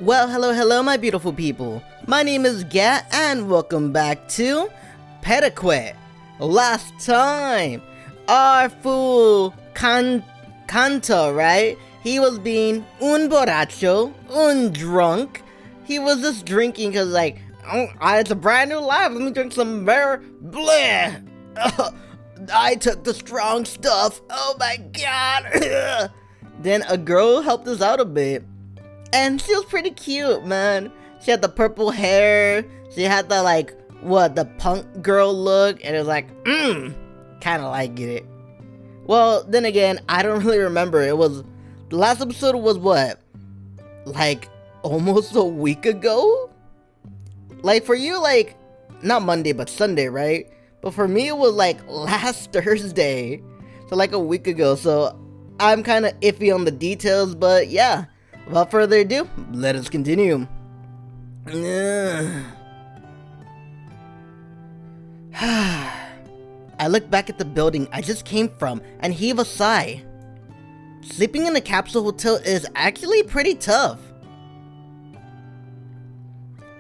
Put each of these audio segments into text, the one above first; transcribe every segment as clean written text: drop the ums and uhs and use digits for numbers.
Well, hello, my beautiful people. My name is Gat, and welcome back to Parquet. Last time, our fool Kanto, right? He was being un borracho, un drunk. He was just drinking because, like, oh, it's a brand new life. Let me drink some beer. Bleh. I took the strong stuff. Oh my god. Then a girl helped us out a bit. And she was pretty cute, man. She had the purple hair. She had the, like, the punk girl look. And it was like, kind of like it. Well, then again, I don't really remember. The last episode was what? Like, almost a week ago? Like, for you, like, not Monday, but Sunday, right? But for me, it was, like, last Thursday. So, like, a week ago. So, I'm kind of iffy on the details, but yeah. Without further ado, let us continue. I look back at the building I just came from and heave a sigh. Sleeping in a capsule hotel is actually pretty tough.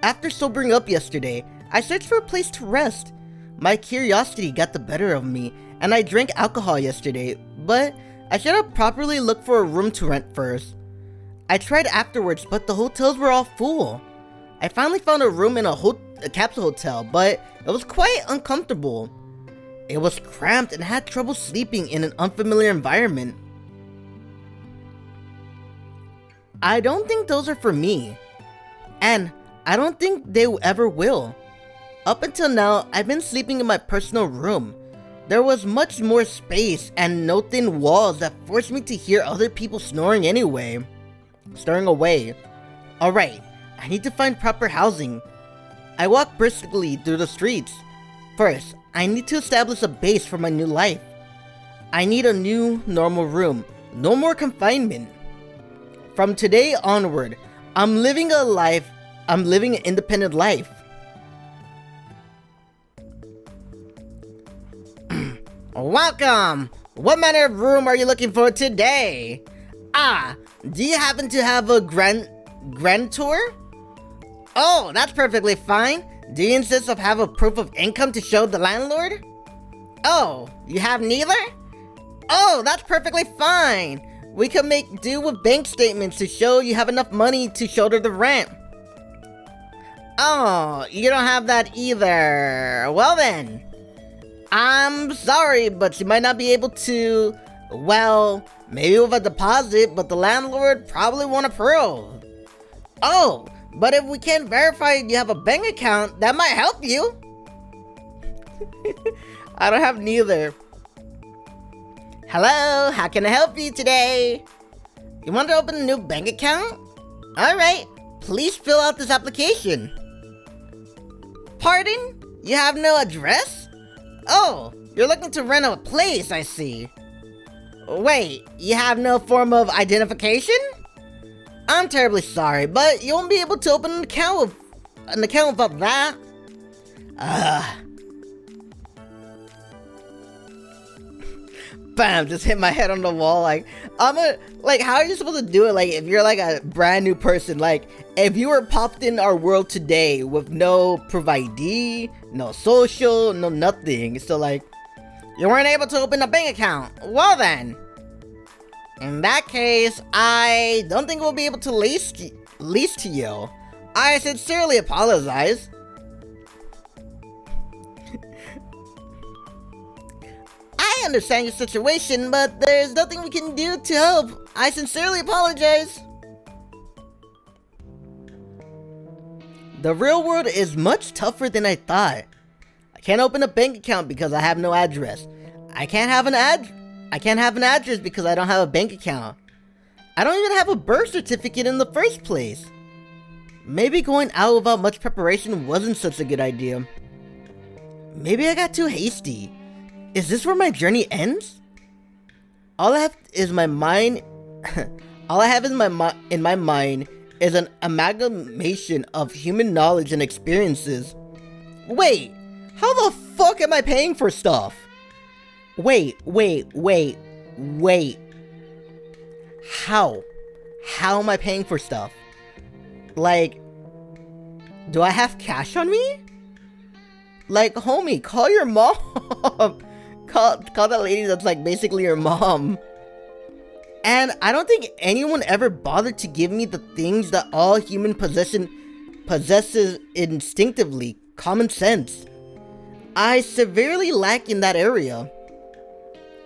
After sobering up yesterday, I searched for a place to rest. My curiosity got the better of me, and I drank alcohol yesterday, but I should have properly looked for a room to rent first. I tried afterwards, but the hotels were all full. I finally found a room in a capsule hotel, but it was quite uncomfortable. It was cramped and had trouble sleeping in an unfamiliar environment. I don't think those are for me, and I don't think they ever will. Up until now, I've been sleeping in my personal room. There was much more space and no thin walls that forced me to hear other people snoring anyway. Stirring away. Alright, I need to find proper housing. I walk briskly through the streets. First, I need to establish a base for my new life. I need a new normal room. No more confinement. From today onward, I'm living an independent life. Welcome! What manner of room are you looking for today? Do you happen to have a grand tour? Oh, that's perfectly fine. Do you insist of have a proof of income to show the landlord? Oh, you have neither? Oh, that's perfectly fine. We can make do with bank statements to show you have enough money to shoulder the rent. Oh, you don't have that either. Well then, I'm sorry, but you might not be able to, well, maybe with a deposit, but the landlord probably won't approve. Oh, but if we can't verify you have a bank account, that might help you. I don't have neither. Hello, how can I help you today? You want to open a new bank account? Alright, please fill out this application. Pardon? You have no address? Oh, you're looking to rent a place, I see. Wait, you have no form of identification? I'm terribly sorry, but you won't be able to open an account without that. Bam, just hit my head on the wall. Like, how are you supposed to do it? Like, if you're like a brand new person, like, if you were popped in our world today with no proof ID, no social, no nothing. So like, you weren't able to open a bank account. Well then, in that case, I don't think we'll be able to lease to you. I sincerely apologize. I understand your situation, but there's nothing we can do to help. I sincerely apologize. The real world is much tougher than I thought. I can't open a bank account because I have no address. I can't have an address because I don't have a bank account. I don't even have a birth certificate in the first place. Maybe going out without much preparation wasn't such a good idea. Maybe I got too hasty. Is this where my journey ends? All I have in my mind is an amalgamation of human knowledge and experiences. Wait, how the fuck am I paying for stuff? Wait. How? How am I paying for stuff? Like, do I have cash on me? Like, homie, call your mom. call that lady that's like basically your mom. And I don't think anyone ever bothered to give me the things that all human possesses instinctively. Common sense. I severely lack in that area.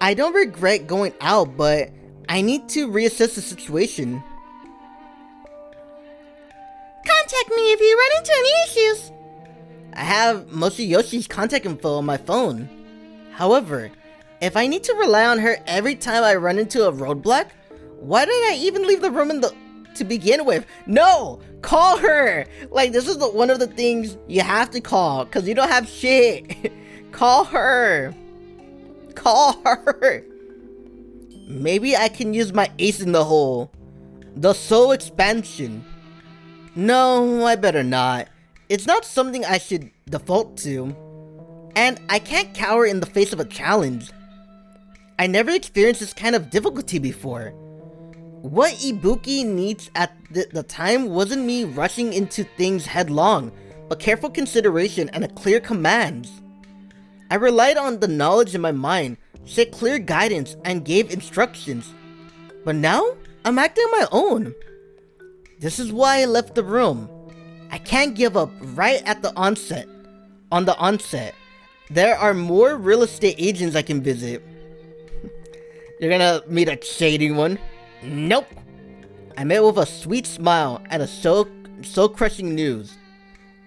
I don't regret going out, but I need to reassess the situation. Contact me if you run into any issues. I have most of Yoshi's contact info on my phone. However, if I need to rely on her every time I run into a roadblock, why did I even leave the room to begin with? No! Call her! Like, this is one of the things you have to call, because you don't have shit. Call her. Call her. Maybe I can use my ace in the hole. The soul expansion. No, I better not. It's not something I should default to. And I can't cower in the face of a challenge. I never experienced this kind of difficulty before. What Ibuki needs at the time wasn't me rushing into things headlong, but careful consideration and a clear command. I relied on the knowledge in my mind, set clear guidance, and gave instructions. But now, I'm acting on my own. This is why I left the room. I can't give up right at the onset. On the onset, there are more real estate agents I can visit. You're gonna meet a shady one. Nope. I met with a sweet smile and a soul-crushing news.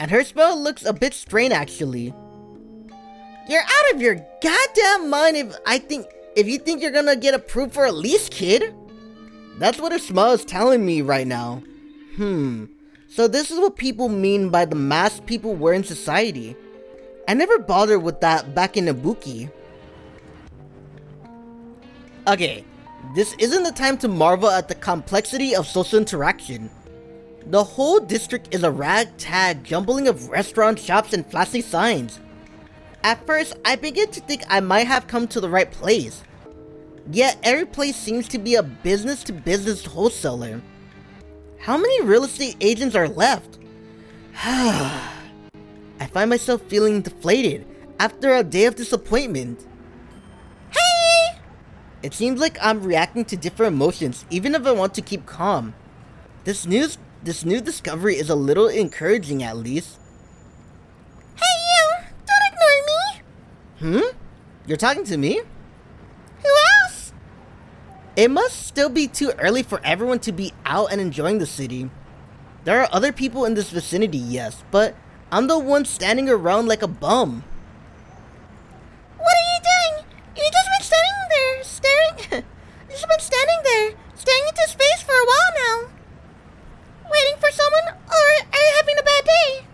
And her smile looks a bit strained actually. You're out of your goddamn mind if you think you're gonna get approved for a lease, kid. That's what her smile is telling me right now. So this is what people mean by the mass people wear in society. I never bothered with that back in Ibuki. Okay, this isn't the time to marvel at the complexity of social interaction. The whole district is a ragtag jumbling of restaurants, shops, and flashy signs. At first, I began to think I might have come to the right place. Yet every place seems to be a business-to-business wholesaler. How many real estate agents are left? I find myself feeling deflated after a day of disappointment. Hey! It seems like I'm reacting to different emotions even if I want to keep calm. This new discovery is a little encouraging at least. Hey you! Don't ignore me! You're talking to me? Who else? It must still be too early for everyone to be out and enjoying the city. There are other people in this vicinity, yes, but I'm the one standing around like a bum. What are you doing? You've just been standing there, staring into space for a while now. Waiting for someone, or are you having a bad day?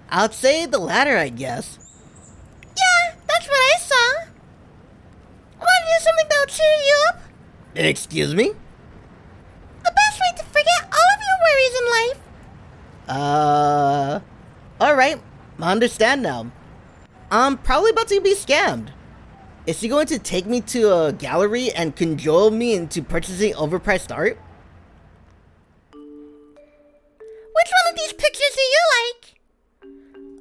I'd say the latter, I guess. Yeah, that's what I saw. Want to do something that'll cheer you up? Excuse me? The best way to forget all of your worries in life. Alright, I understand now. I'm probably about to be scammed. Is she going to take me to a gallery and cajole me into purchasing overpriced art? Which one of these pictures do you like?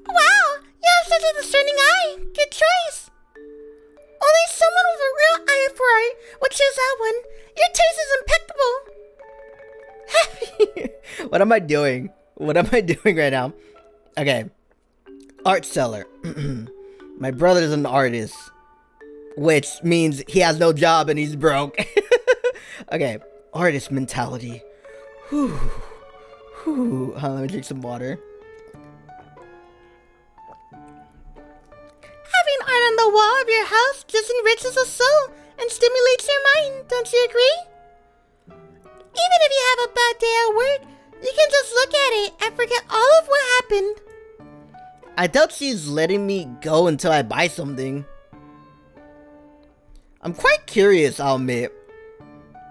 Wow, you have such a discerning eye. Good choice. Only someone with a real eye for art would choose that one. Your taste is impeccable. What am I doing? What am I doing right now? Okay. Art seller. My brother's an artist. Which means he has no job and he's broke. Okay. Artist mentality. Whew. Let me drink some water. Having art on the wall of your house just enriches the soul and stimulates your mind, don't you agree? Even if you have a bad day at work, you can just look at it and forget all of what happened. I doubt she's letting me go until I buy something. I'm quite curious, I'll admit.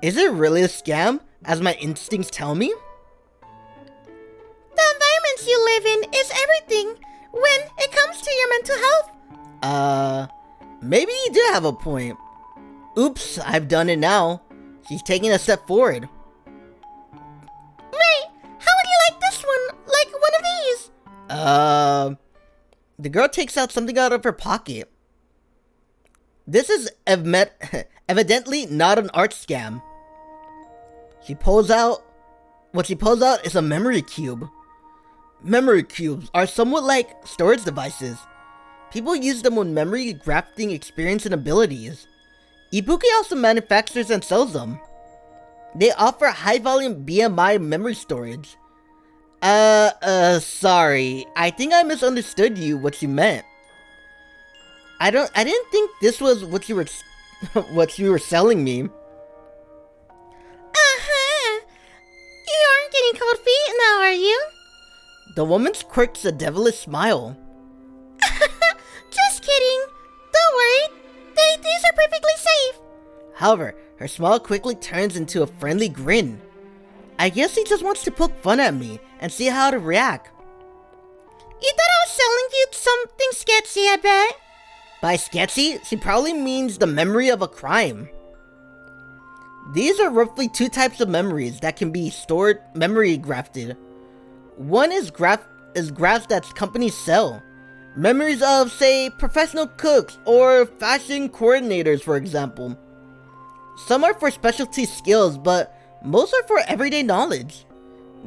Is it really a scam, as my instincts tell me? The environment you live in is everything when it comes to your mental health. Maybe you do have a point. Oops, I've done it now. She's taking a step forward. Right, how would you like The girl takes out something out of her pocket. This is evidently not an art scam. What she pulls out is a memory cube. Memory cubes are somewhat like storage devices. People use them with memory grafting experience and abilities. Ibuki also manufactures and sells them. They offer high volume BMI memory storage. Sorry. I think I misunderstood what you meant. I didn't think this was what you were selling me. You aren't getting cold feet now, are you? The woman quirks a devilish smile. Just kidding. Don't worry. These are perfectly safe. However, her smile quickly turns into a friendly grin. I guess he just wants to poke fun at me and see how to react. You thought I was selling you something sketchy, I bet. By sketchy, she probably means the memory of a crime. These are roughly two types of memories that can be stored memory grafted. One is grafts that companies sell. Memories of, say, professional cooks or fashion coordinators, for example. Some are for specialty skills, but most are for everyday knowledge.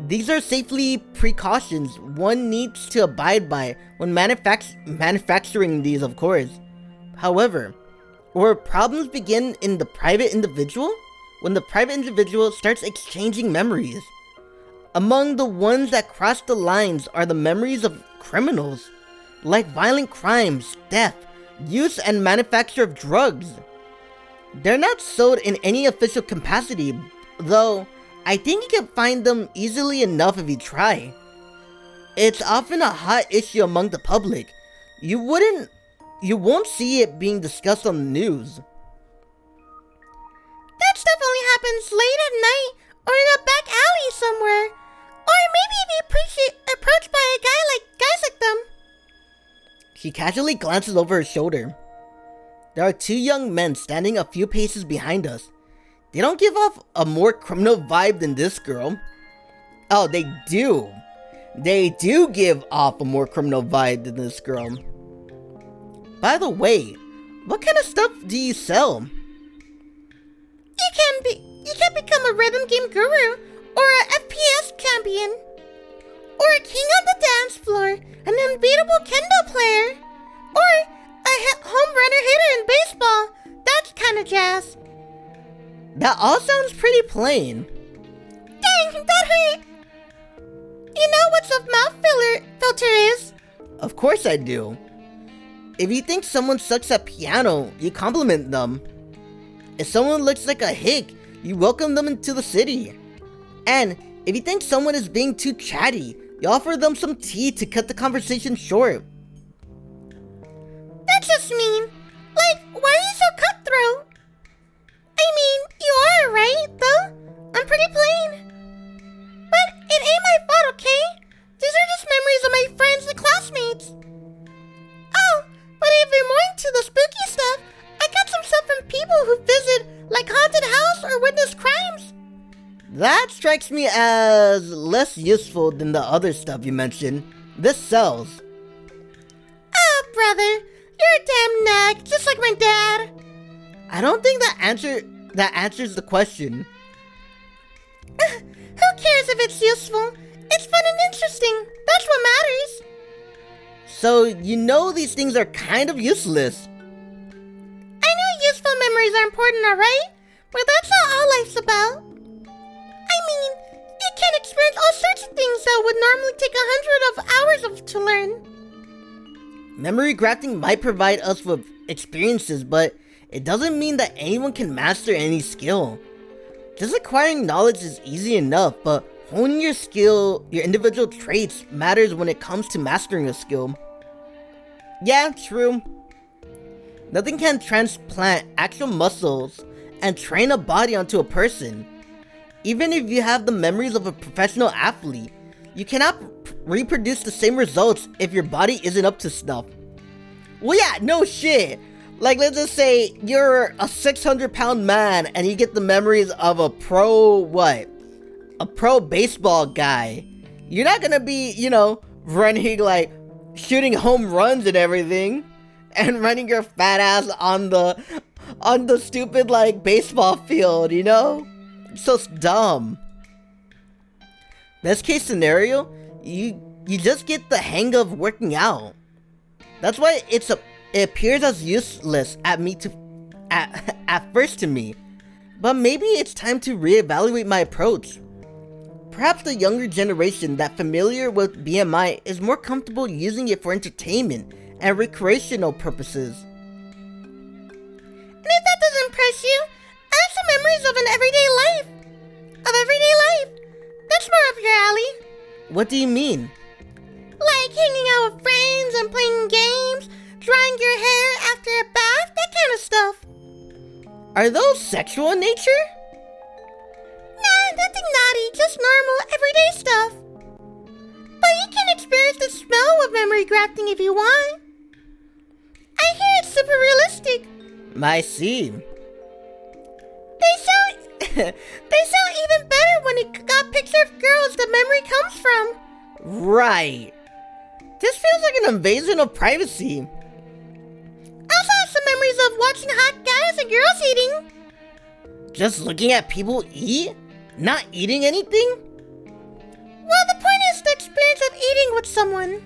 These are safety precautions one needs to abide by when manufacturing these, of course. However, where problems begin in the private individual, when the private individual starts exchanging memories. Among the ones that cross the lines are the memories of criminals, like violent crimes, theft, use and manufacture of drugs. They're not sold in any official capacity, though I think you can find them easily enough if you try. It's often a hot issue among the public. You won't see it being discussed on the news. That stuff only happens late at night or in a back alley somewhere. Or maybe if you approached by a guys like them. She casually glances over her shoulder. There are two young men standing a few paces behind us. They don't give off a more criminal vibe than this girl. Oh, they do. They do give off a more criminal vibe than this girl. By the way, what kind of stuff do you sell? You can become a rhythm game guru, or a FPS champion, or a king on the dance floor, an unbeatable kendo player, or a home runner hitter in baseball. That kind of jazz. That all sounds pretty plain. Dang, that hurt. You know what a mouth filter is? Of course I do. If you think someone sucks at piano, you compliment them. If someone looks like a hick, you welcome them into the city. And if you think someone is being too chatty, you offer them some tea to cut the conversation short. That's just mean. Like, why are you so cutthroat? I mean, you are, right, though? I'm pretty plain. But it ain't my fault, okay? These are just memories of my friends and classmates. Oh, but if you're more into the spooky stuff, I got some stuff from people who visit, like haunted house or witness crimes. That strikes me as less useful than the other stuff you mentioned. This sells. Oh, brother, you're a damn nag, just like my dad. I don't think that answers the question. Who cares if it's useful? It's fun and interesting. That's what matters. So you know these things are kind of useless. I know useful memories are important, alright? But that's not all life's about. I mean, you can experience all sorts of things that would normally take 100 hours to learn. Memory grafting might provide us with experiences, but it doesn't mean that anyone can master any skill. Just acquiring knowledge is easy enough, but honing your skill, your individual traits, matters when it comes to mastering a skill. Yeah, true. Nothing can transplant actual muscles and train a body onto a person. Even if you have the memories of a professional athlete, you cannot reproduce the same results if your body isn't up to snuff. Well, yeah, no shit. Like, let's just say you're a 600-pound man and you get the memories of a pro baseball guy. You're not gonna be, running, like, shooting home runs and everything, and running your fat ass on the stupid, like, baseball field, you know? So dumb. Best case scenario, you just get the hang of working out. That's why it appears as useless at first to me. But maybe it's time to reevaluate my approach. Perhaps the younger generation that familiar with BMI is more comfortable using it for entertainment and recreational purposes. And if that doesn't impress you, I have some memories of an everyday life. That's more up your alley. What do you mean? Like hanging out with friends and playing games, drying your hair after a bath, that kind of stuff. Are those sexual in nature? Nah, nothing naughty, just normal, everyday stuff. But you can experience the smell of memory grafting if you want. I hear it's super realistic. I see. They sound even better when it got picture of girls the memory comes from. Right. This feels like an invasion of privacy. I also have some memories of watching hot guys and girls eating. Just looking at people eat? Not eating anything? Well, the point is the experience of eating with someone.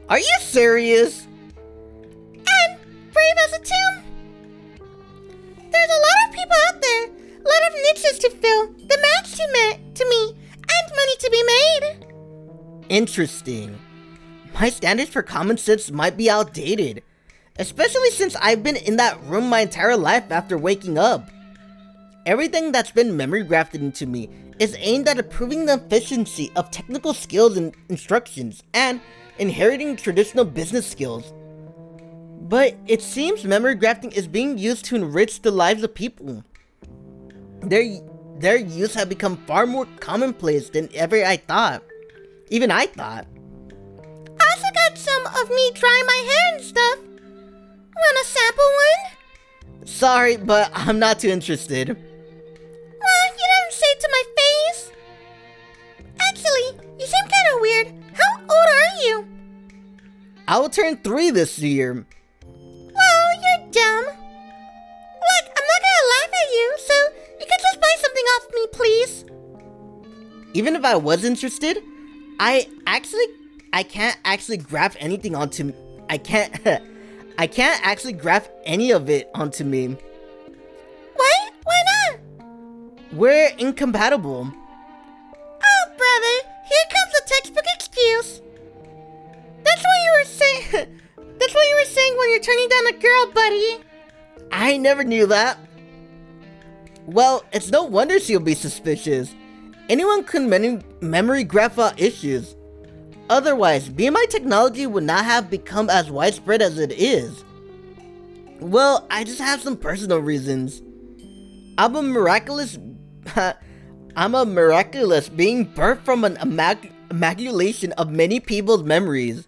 Are you serious? And brave as a tomb. There's a lot of people out there, a lot of niches to fill, demands to me, and money to be made. Interesting. My standards for common sense might be outdated, especially since I've been in that room my entire life after waking up. Everything that's been memory grafted into me is aimed at improving the efficiency of technical skills and instructions and inheriting traditional business skills. But it seems memory grafting is being used to enrich the lives of people. Their use have become far more commonplace than ever even I thought. I also got some of me drying my hair and stuff. Wanna sample one? Sorry, but I'm not too interested. Well, you don't say it to my face. Actually, you seem kinda weird. How old are you? I will turn 3 this year. Well, you're dumb. Look, I'm not gonna laugh at you, so you can just buy something off me, please. Even if I was interested, I can't actually graft anything onto I can't actually graft any of it onto me. What? Why not? We're incompatible. Oh, brother, here comes the textbook excuse. That's what you were saying. That's what you were saying when you're turning down a girl, buddy. I never knew that. Well, it's no wonder she'll be suspicious. Anyone can memory graph out issues. Otherwise, BMI technology would not have become as widespread as it is. Well, I just have some personal reasons. I'm a miraculous being birthed from an amalgamation of many people's memories.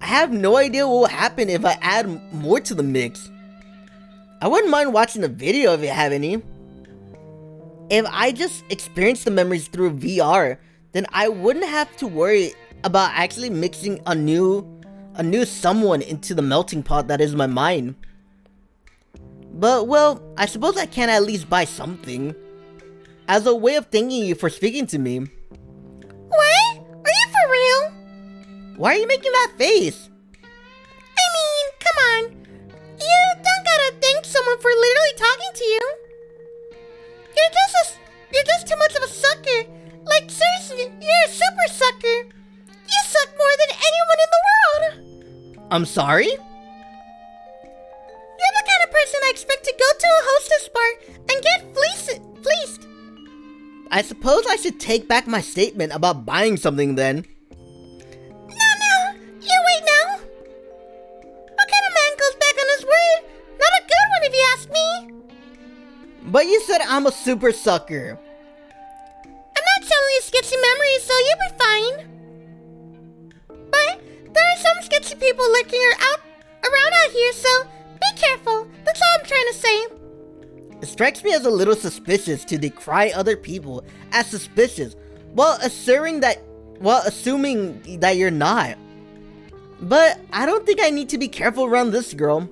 I have no idea what will happen if I add more to the mix. I wouldn't mind watching a video if you have any. If I just experienced the memories through VR, then I wouldn't have to worry about actually mixing a new someone into the melting pot that is my mind. But well, I suppose I can at least buy something as a way of thanking you for speaking to me. What? Are you for real? Why are you making that face? I mean, come on. You don't gotta thank someone for literally talking to you. You're just too much of a sucker. Like, seriously, you're a super sucker. You suck more than anyone in the world. I'm sorry? You're the kind of person I expect to go to a hostess bar and get fleeced. I suppose I should take back my statement about buying something then. No, you wait now. What kind of man goes back on his word? Not a good one if you ask me. But you said I'm a super sucker. I'm not telling you sketchy memories, so you'll be fine. But there are some sketchy people lurking around out here, so be careful. That's all I'm trying to say. It strikes me as a little suspicious to decry other people as suspicious while asserting that Well, assuming that you're not. But I don't think I need to be careful around this girl.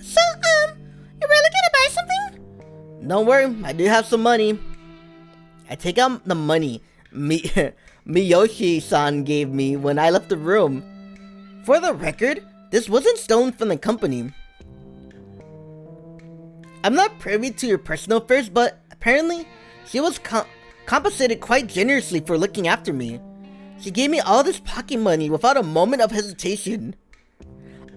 So, you really gonna buy something? Don't worry, I do have some money. I take out the money Miyoshi-san gave me when I left the room. For the record, this wasn't stolen from the company. I'm not privy to your personal affairs, but apparently she was compensated quite generously for looking after me. She gave me all this pocket money without a moment of hesitation.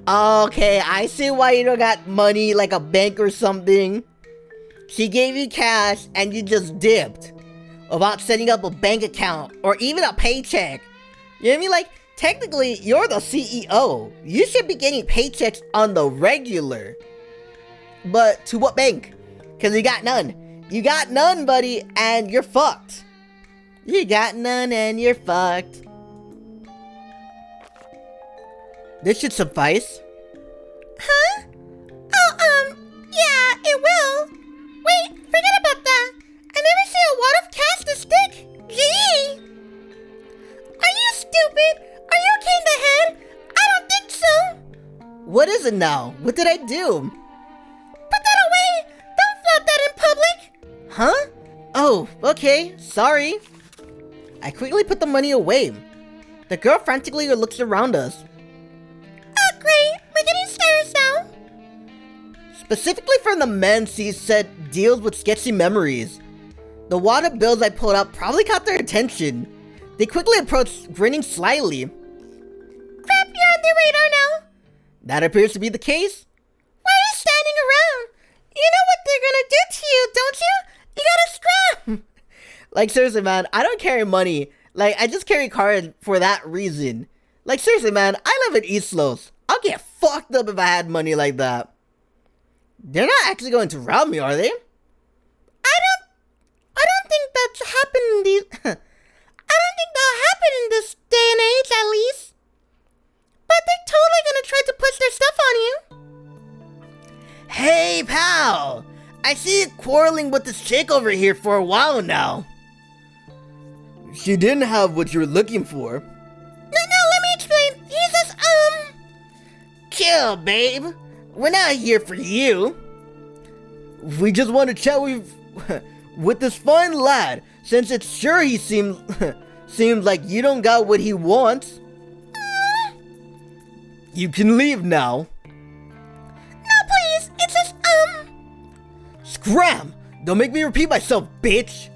Okay, I see why you don't got money like a bank or something. She gave you cash and you just dipped without setting up a bank account or even a paycheck. You know what I mean? Like, technically, you're the CEO. You should be getting paychecks on the regular. But to what bank? Because you got none. You got none, buddy, and you're fucked. You got none and you're fucked. This should suffice. Huh? Oh, yeah, it will. Wait, forget about that. I never see a wad of cash to stick. Gee. Are you stupid? Are you okay in the head? I don't think so. What is it now? What did I do? Put that away. Don't flaunt that in public. Huh? Oh, okay. Sorry. I quickly put the money away. The girl frantically looks around us. Oh, great. We're getting serious now. Specifically from the men she said deals with sketchy memories. The wad of bills I pulled out probably caught their attention. They quickly approached, grinning slyly. Crap, you're on their radar now. That appears to be the case. Why are you standing around? You know what they're gonna do to you, don't you? You gotta scrap. Like, seriously, man, I don't carry money. Like, I just carry cards for that reason. Like, seriously, man, I live in East Los. I'll get fucked up if I had money like that. They're not actually going to rob me, are they? I don't think that's happened in these... I don't think that'll happen in this day and age, at least. But they're totally gonna try to push their stuff on you. Hey, pal! I see you quarreling with this chick over here for a while now. She didn't have what you were looking for. No, let me explain. He's just, Chill, babe. We're not here for you. We just want to chat with this fine lad, since it's sure he seems like you don't got what he wants. You can leave now. No, please. It's just, Scram! Don't make me repeat myself, bitch!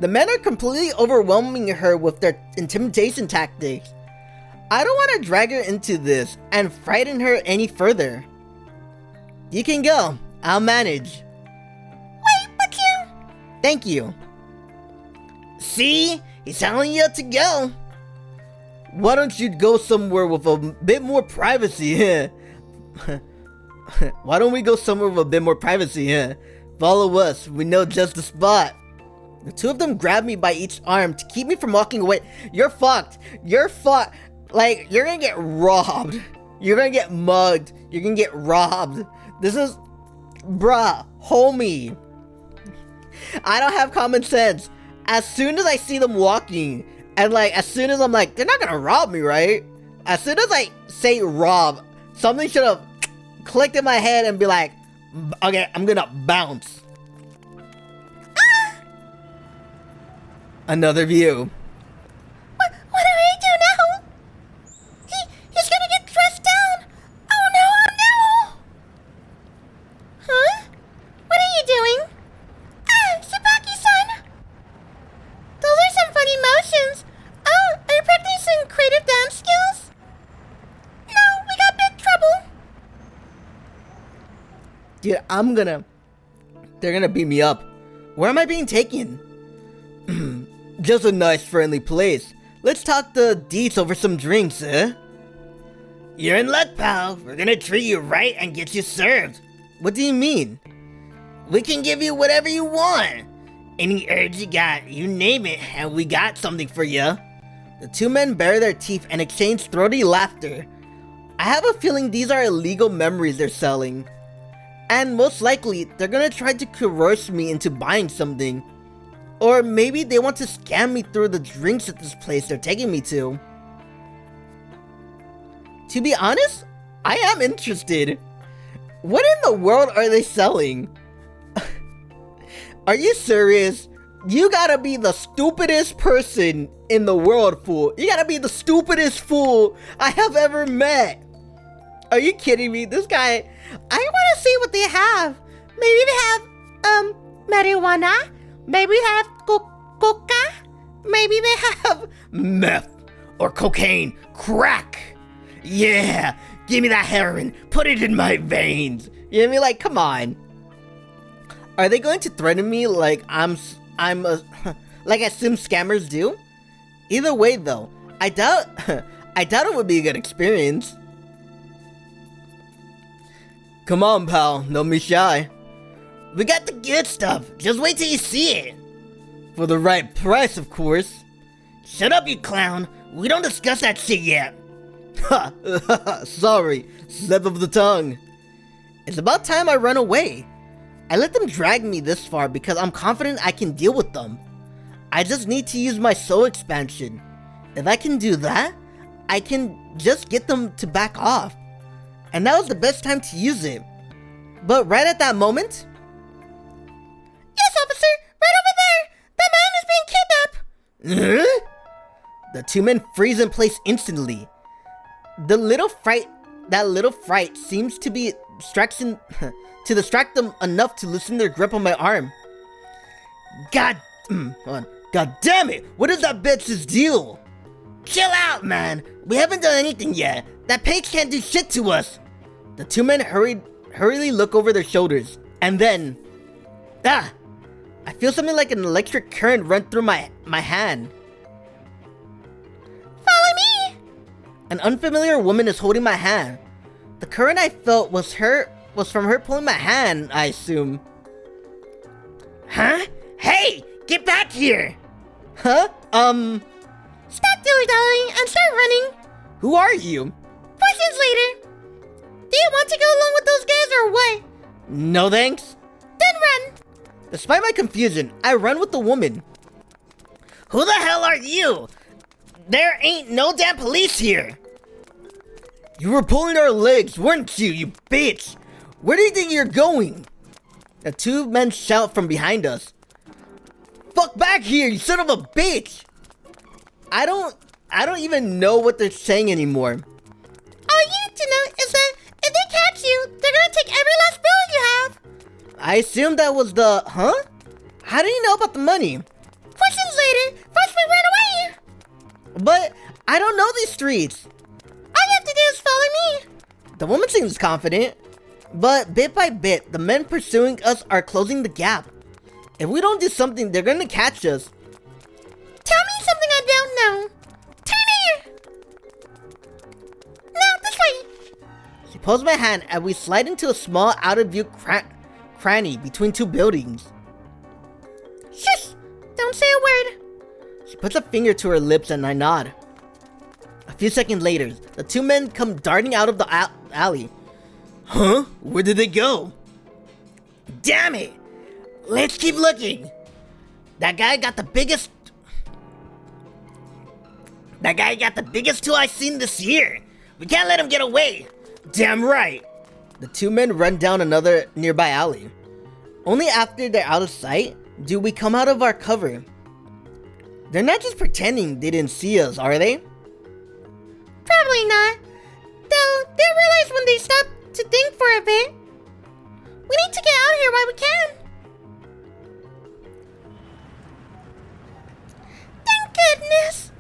The men are completely overwhelming her with their intimidation tactics. I don't want to drag her into this and frighten her any further. You can go. I'll manage. Wait, but you... Thank you. See? He's telling you to go. Why don't you go somewhere with a bit more privacy? Why don't we go somewhere with a bit more privacy? Follow us. We know just the spot. The two of them grab me by each arm to keep me from walking away. You're fucked. You're fucked. Like, you're gonna get robbed. You're gonna get mugged. You're gonna get robbed. This is... Bruh. Homie. I don't have common sense. As soon as I see them walking, and like, as soon as I'm like, they're not gonna rob me, right? As soon as I say rob, something should have clicked in my head and be like, okay, I'm gonna bounce. Another view. What do I do now? He's gonna get dressed down. Oh no. Huh? What are you doing? Tsubaki-san. Those are some funny motions. Oh, are you practicing creative dance skills? No, we got big trouble. Dude, they're gonna beat me up. Where am I being taken? Just a nice friendly place. Let's talk the deets over some drinks, eh? You're in luck, pal. We're gonna treat you right and get you served. What do you mean? We can give you whatever you want. Any urge you got, you name it, and we got something for you. The two men bare their teeth and exchange throaty laughter. I have a feeling these are illegal memories they're selling. And most likely, they're gonna try to coerce me into buying something. Or maybe they want to scam me through the drinks at this place they're taking me to. To be honest, I am interested. What in the world are they selling? Are you serious? You gotta be the stupidest person in the world, fool. You gotta be the stupidest fool I have ever met. Are you kidding me? This guy... I wanna see what they have. Maybe they have, marijuana? Maybe they have coca? Maybe they have... meth or cocaine, crack. Yeah, give me that heroin. Put it in my veins. You know what I mean? Like, come on. Are they going to threaten me like I'm a, like I assume scammers do? Either way, though, I doubt it would be a good experience. Come on, pal. Don't be shy. We got the good stuff. Just wait till you see it. For the right price, of course. Shut up, you clown. We don't discuss that shit yet. Ha! Sorry. Slip of the tongue. It's about time I run away. I let them drag me this far because I'm confident I can deal with them. I just need to use my soul expansion. If I can do that, I can just get them to back off. And that was the best time to use it. But right at that moment... Yes, officer! Right over there! The man is being kidnapped! Huh? The two men freeze in place instantly. That little fright seems to be distraction to distract them enough to loosen their grip on my arm. God damn it! What is that bitch's deal? Chill out, man. We haven't done anything yet. That page can't do shit to us. The two men hurriedly look over their shoulders, and then, I feel something like an electric current run through my hand. Follow me! An unfamiliar woman is holding my hand. The current I felt was from her pulling my hand, I assume. Huh? Hey! Get back here! Huh? Stop dilly-dallying and start running! Who are you? Questions later! Do you want to go along with those guys or what? No thanks. Then run! Despite my confusion, I run with the woman. Who the hell are you? There ain't no damn police here! You were pulling our legs, weren't you, you bitch? Where do you think you're going? The two men shout from behind us. Fuck back here, you son of a bitch! I don't even know what they're saying anymore. All you need to know is that if they catch you, they're gonna take every last bill you have. I assumed that was the... Huh? How do you know about the money? Questions later. First we run away. But I don't know these streets. All you have to do is follow me. The woman seems confident. But bit by bit, the men pursuing us are closing the gap. If we don't do something, they're gonna catch us. Tell me something I don't know. Turn here. No, this way. She pulls my hand and we slide into a small out-of-view cranny between two buildings. Shush! Don't say a word. She puts a finger to her lips and I nod. A few seconds later, the two men come darting out of the alley. Huh? Where did they go? Damn it! Let's keep looking. That guy got the biggest tool I've seen this year. We can't let him get away. Damn right. The two men run down another nearby alley. Only after they're out of sight do we come out of our cover. They're not just pretending they didn't see us, are they? Probably not. Though they'll realize when they stop to think for a bit. We need to get out of here while we can. Thank goodness.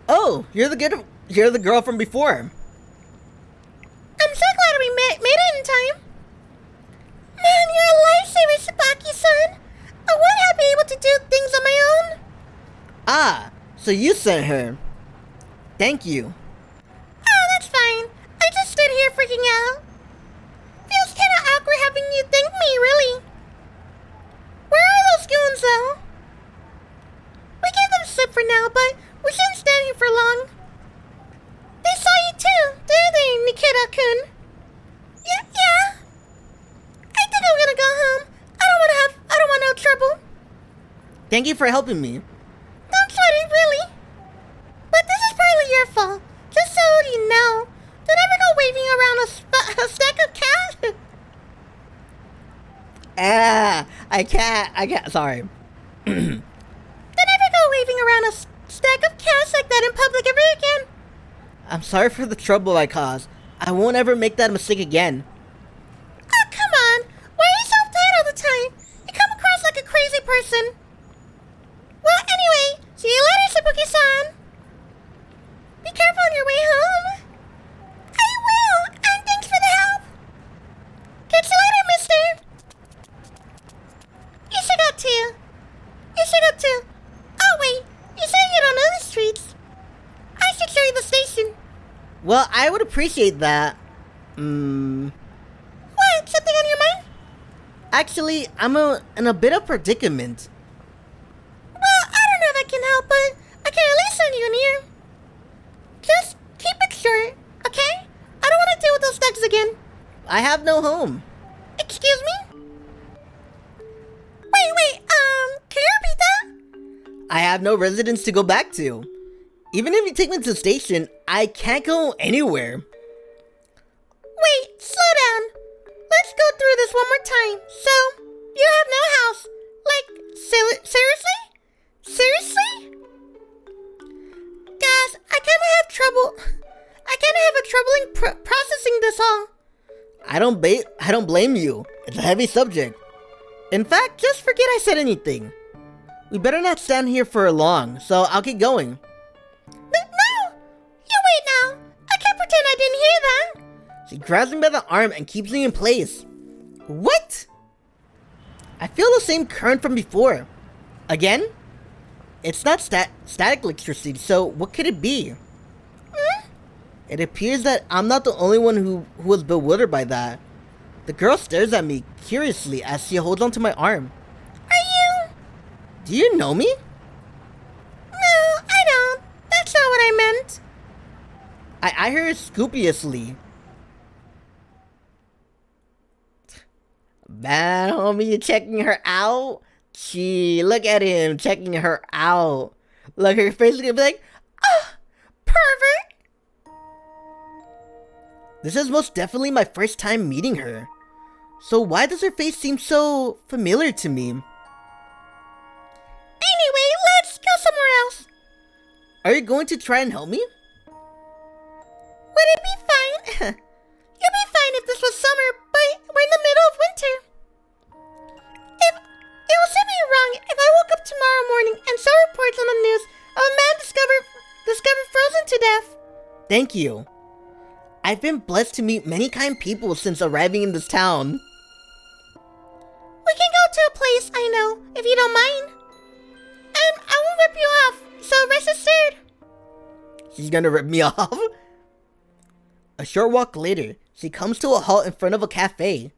Oh, you're the girl from before. I'm so glad we made it in time. Man, you're a lifesaver, Tsubaki-san. I wouldn't have been able to do things on my own. Ah, so you sent her. Thank you. Oh, that's fine. I just stood here freaking out. Feels kinda awkward having you thank me, really. Where are those goons, though? We gave them slip for now, but we shouldn't stand here for long. They saw you too, didn't they, Nikita-kun? Yeah. I think I'm gonna go home. I don't want no trouble. Thank you for helping me. Don't sweat it, really. But this is partly your fault. Just so you know, don't ever go waving around a stack of cash. I can't, sorry. Don't ever go waving around a stack of cash like that in public ever again. I'm sorry for the trouble I caused. I won't ever make that mistake again. Oh, come on. Why are you so uptight all the time? You come across like a crazy person. Well, anyway, see you later, Sabuki-san. Be careful on your way home. I will, and thanks for the help. Catch you later, mister. You should go too. Oh, wait, you said you don't know the streets. I should show you the station. Well, I would appreciate that. What? Something on your mind? Actually, I'm in a bit of predicament. Well, I don't know if I can help, but I can at least send you near. Just keep it short, okay? I don't want to deal with those thugs again. I have no home. Excuse me? Wait, can you repeat that? I have no residence to go back to. Even if you take me to the station, I can't go anywhere. Wait, slow down. Let's go through this one more time. So, you have no house. Like, seriously? Seriously? Guys, I kind of have a troubling processing this all. I don't blame you. It's a heavy subject. In fact, just forget I said anything. We better not stand here for long, so I'll keep going. No! You wait now. I can't pretend I didn't hear that. She grabs me by the arm and keeps me in place. What? I feel the same current from before. Again? It's not static electricity, so what could it be? It appears that I'm not the only one who was bewildered by that. The girl stares at me curiously as she holds onto my arm. Are you? Do you know me? No, I don't. That's not what I meant. I heard scrupulously. Man, homie, you checking her out? Gee, look at him checking her out. Look, her face is gonna be like, oh, pervert. This is most definitely my first time meeting her. So why does her face seem so familiar to me? Anyway, let's go somewhere else. Are you going to try and help me? Would it be fine? You'd be fine if this was summer, but we're in the middle of winter. It will still be wrong if I woke up tomorrow morning and saw reports on the news of a man discovered frozen to death. Thank you. I've been blessed to meet many kind people since arriving in this town. We can go to a place I know, if you don't mind. And I won't rip you off, so rest assured. She's gonna rip me off? A short walk later, she comes to a halt in front of a cafe.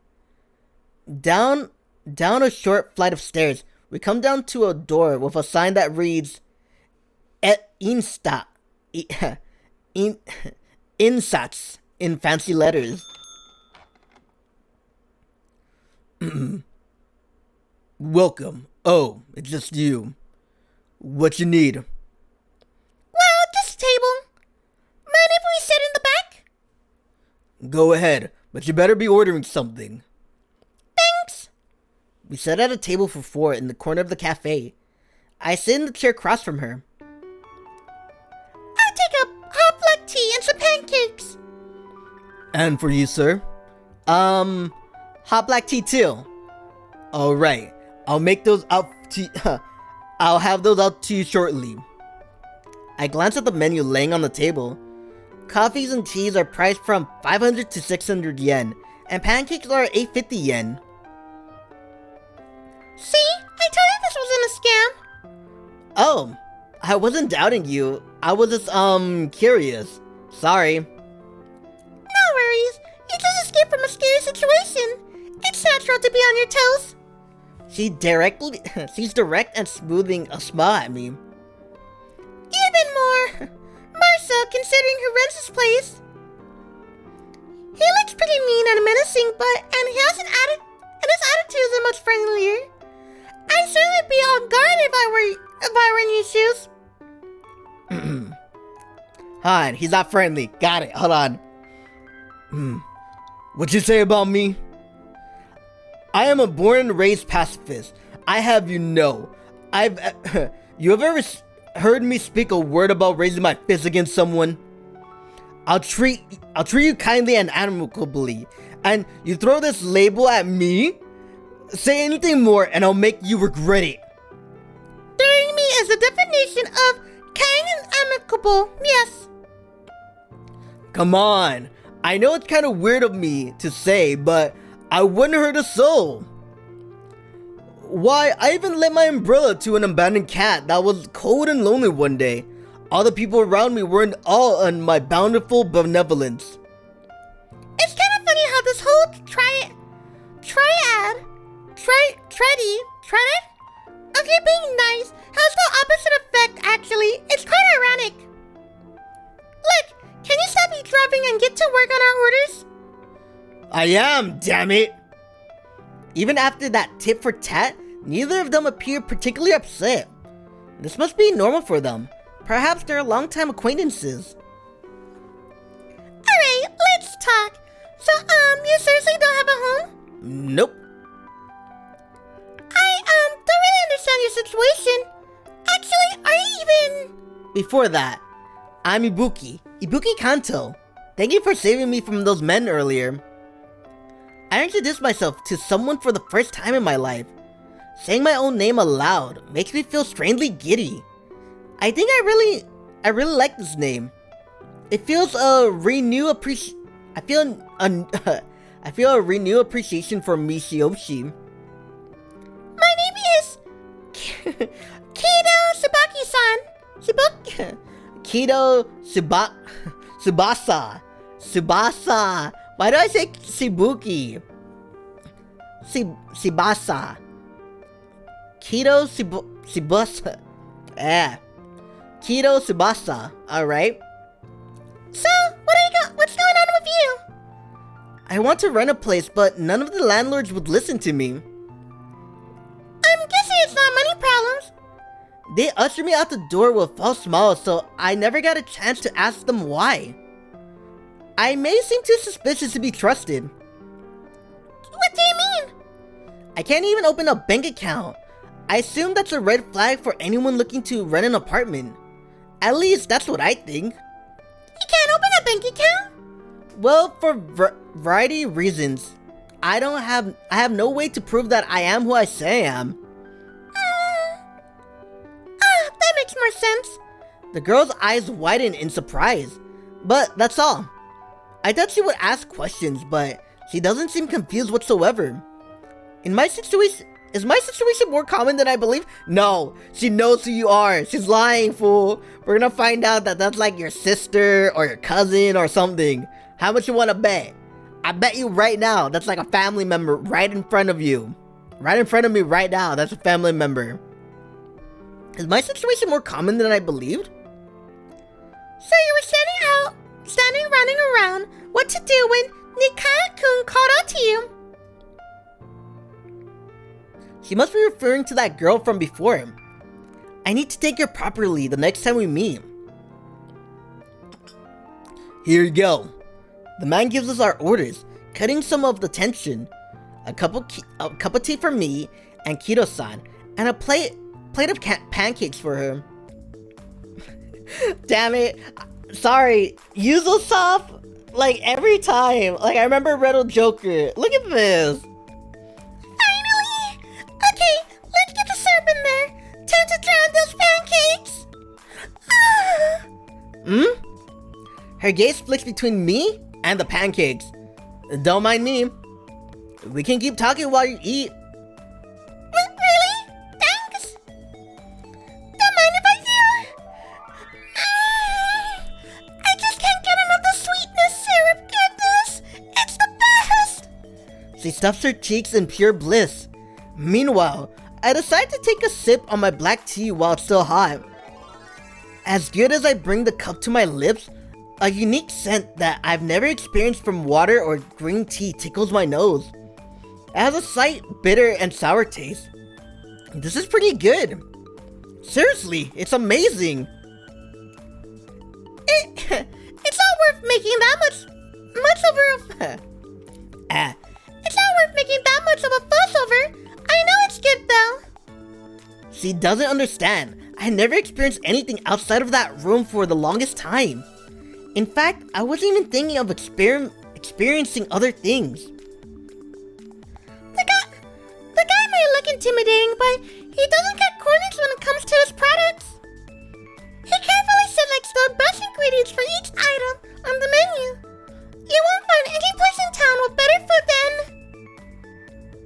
Down a short flight of stairs, we come down to a door with a sign that reads Insats in fancy letters. Welcome. Oh, it's just you. What you need? Well, this table. Mind if we sit in the back? Go ahead, but you better be ordering something. Thanks. We sit at a table for 4 in the corner of the cafe. I sit in the chair across from her. I'll take a hot black tea and some pancakes. And for you, sir? Hot black tea too. Alright, I'll make those out to I'll have those out to you shortly. I glance at the menu laying on the table. Coffees and teas are priced from 500 to 600 yen, and pancakes are 850 yen. See? I told you this wasn't a scam. Oh, I wasn't doubting you. I was just, curious. Sorry. No worries. You just escaped from a scary situation. It's natural to be on your toes. She's direct and smoothing a smile at me. Even more so considering who runs this place. He looks pretty mean and menacing, but his attitude isn't much friendlier. I'd certainly be on guard if I were in your shoes. Han, he's not friendly. Got it. Hold on. What'd you say about me? I am a born and raised pacifist. I have you know. You have ever heard me speak a word about raising my fist against someone? I'll treat you kindly and amicably. And you throw this label at me? Say anything more and I'll make you regret it. Throwing me is the definition of kind and amicable, yes. Come on. I know it's kind of weird of me to say, but I wouldn't hurt a soul. Why, I even lent my umbrella to an abandoned cat that was cold and lonely one day. All the people around me were in awe on my bountiful benevolence. It's kind of funny how this whole triad? Okay, being nice has the opposite effect, actually. It's quite ironic. Look, can you stop eavesdropping and get to work on our orders? I am, damn it! Even after that tit for tat, neither of them appeared particularly upset. This must be normal for them. Perhaps they're longtime acquaintances. Alright, let's talk. So, you seriously don't have a home? Nope. I, don't really understand your situation. Actually, are you even... Before that, I'm Ibuki Kanto. Thank you for saving me from those men earlier. I introduced myself to someone for the first time in my life. Saying my own name aloud makes me feel strangely giddy. I think I really like this name. It feels a renewed appreciation. I feel a renewed appreciation for Michioshi. My name is Kido Tsubaki-san. Kido Tsubasa. Why do I say Shibuki? Tsubasa. Kido Tsubasa. Kido Tsubasa. Alright. So, what's going on with you? I want to rent a place, but none of the landlords would listen to me. I'm guessing it's not money problems. They ushered me out the door with false smiles, so I never got a chance to ask them why. I may seem too suspicious to be trusted. What do you mean? I can't even open a bank account. I assume that's a red flag for anyone looking to rent an apartment. At least that's what I think. You can't open a bank account? Well, for variety of reasons. I have no way to prove that I am who I say I am. That makes more sense. The girl's eyes widened in surprise. But that's all. I thought she would ask questions, but she doesn't seem confused whatsoever. Is my situation more common than I believe? No, she knows who you are. She's lying, fool. We're gonna find out that that's like your sister or your cousin or something. How much you wanna bet? I bet you right now that's like a family member right in front of you. Right in front of me right now, that's a family member. Is my situation more common than I believed? So you were standing running around what to do when Nikana-kun called out to you. She must be referring to that girl from before. I need to take her properly the next time we meet. Here you go. The man gives us our orders, cutting some of the tension. A cup of tea for me and Kido-san, and a plate of pancakes for her. Damn it. Sorry. YuzuSoft, like every time. Like I remember Riddle Joker. Look at this. Finally! Okay, let's get the syrup in there. Time to drown those pancakes. Her gaze flicks between me and the pancakes. Don't mind me. We can keep talking while you eat. Really? Thanks. Don't mind if I do. I just can't get enough of the sweetness, syrup. Goodness, it's the best. She stuffs her cheeks in pure bliss. Meanwhile, I decide to take a sip on my black tea while it's still hot. As good as I bring the cup to my lips, a unique scent that I've never experienced from water or green tea tickles my nose. It has a slight bitter and sour taste. This is pretty good. Seriously, it's amazing. It's not worth making that much over a... It's not worth making that much of a fuss over. I know it's good though. She doesn't understand. I never experienced anything outside of that room for the longest time. In fact, I wasn't even thinking of experiencing other things. The guy may look intimidating, but he doesn't cut corners when it comes to his products. He carefully selects the best ingredients for each item on the menu. You won't find any place in town with better food than...